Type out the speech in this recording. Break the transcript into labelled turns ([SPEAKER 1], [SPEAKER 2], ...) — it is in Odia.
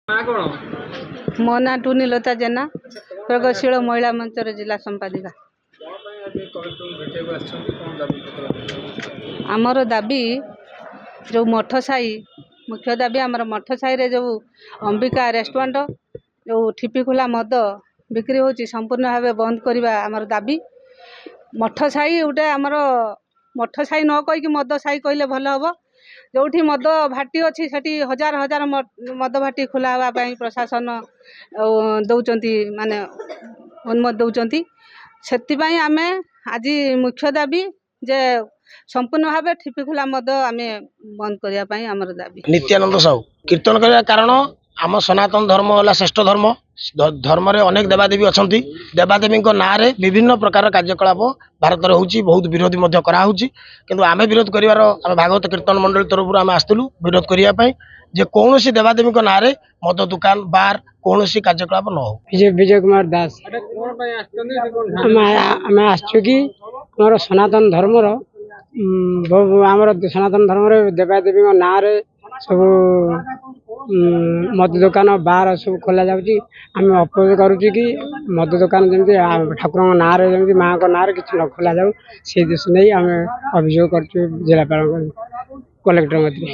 [SPEAKER 1] ନା କଣ?
[SPEAKER 2] ମୋ ନାଁ ଟୁନିଲତା ଜେନା, ପ୍ରଗତିଶୀଳ ମହିଳା ମଞ୍ଚର ଜିଲ୍ଲା ସମ୍ପାଦିକା।
[SPEAKER 1] କଣ ପାଇଁ ଆଜି କଲେକ୍ଟରଙ୍କୁ ଭେଟିବାକୁ ଆସିଛନ୍ତି? କଣ ଦାବି ପତ୍ର ରଖିଛନ୍ତି?
[SPEAKER 2] ଆମର ଦାବି ଯେଉଁ ମଠ ସାହି, ମୁଖ୍ୟ ଦାବି ଆମର ମଠ ସାହିରେ ଯେଉଁ ଅମ୍ବିକା ରେଷ୍ଟୁରାଣ୍ଟ, ଯେଉଁ ଠିପି ଖୋଲା ମଦ ବିକ୍ରି ହେଉଛି ସମ୍ପୂର୍ଣ୍ଣ ଭାବେ ବନ୍ଦ କରିବା ଆମର ଦାବି। ମଠ ସାହି ଗୋଟେ ଆମର ମଠ ସାହି ନ କହିକି ମଦ ସାହି କହିଲେ ଭଲ ହେବ। ଯେଉଁଠି ମଦ ଭାଟି ଅଛି ସେଠି ହଜାର ହଜାର ମଦ ଭାଟି ଖୋଲା ହେବା ପାଇଁ ପ୍ରଶାସନ ଦେଉଛନ୍ତି, ମାନେ ଅନୁମତି ଦେଉଛନ୍ତି। ସେଥିପାଇଁ ଆମେ ଆଜି ମୁଖ୍ୟ ଦାବି ଯେ ସମ୍ପୂର୍ଣ୍ଣ ଭାବେ ଠିପି ଖୋଲା ମଦ ଆମେ ବନ୍ଦ କରିବା ପାଇଁ ଆମର ଦାବି।
[SPEAKER 3] ନିତ୍ୟାନନ୍ଦ ସାହୁ କୀର୍ତ୍ତନ କରିବା କାରଣ ଆମ ସନାତନ ଧର୍ମ ହେଲା ଶ୍ରେଷ୍ଠ ଧର୍ମ। ଧର୍ମରେ ଅନେକ ଦେବାଦେବୀ ଅଛନ୍ତି। ଦେବାଦେବୀଙ୍କ ନାଁରେ ବିଭିନ୍ନ ପ୍ରକାର କାର୍ଯ୍ୟକଳାପ ଭାରତରେ ହେଉଛି, ବହୁତ ବିରୋଧ ମଧ୍ୟ କରାହେଉଛି। କିନ୍ତୁ ଆମେ ବିରୋଧ କରିବାର, ଆମେ ଭାଗବତ କୀର୍ତ୍ତନ ମଣ୍ଡଳୀ ତରଫରୁ ଆମେ ଆସିଥିଲୁ ବିରୋଧ କରିବା ପାଇଁ ଯେ କୌଣସି ଦେବାଦେବୀଙ୍କ ନାଁରେ ମଦ ଦୋକାନ ବାର କୌଣସି କାର୍ଯ୍ୟକଳାପ ନ ହଉ।
[SPEAKER 4] ବିଜୟ କୁମାର ଦାସ।
[SPEAKER 1] କଣ ପାଇଁ ଆସିଛନ୍ତି?
[SPEAKER 4] ଆମେ ଆସିଛୁ କି ଆମର ସନାତନ ଧର୍ମର ଆମର ସନାତନ ଧର୍ମରେ ଦେବାଦେବୀଙ୍କ ନାଁରେ ସବୁ ମଦ ଦୋକାନ ବାର ସବୁ ଖୋଲା ଯାଉଛି। ଆମେ ଅପୋଜ କରୁଛୁ କି ମଦ ଦୋକାନ ଯେମିତି ଠାକୁରଙ୍କ ନାଁରେ, ଯେମିତି ମାଙ୍କ ନାଁରେ କିଛି ନ ଖୋଲା ଯାଉ, ସେଇ ଦେଶ ନେଇ ଆମେ ଅଭିଯୋଗ କରୁଛୁ ଜିଲ୍ଲାପାଳଙ୍କ, କଲେକ୍ଟରଙ୍କ କତିରେ।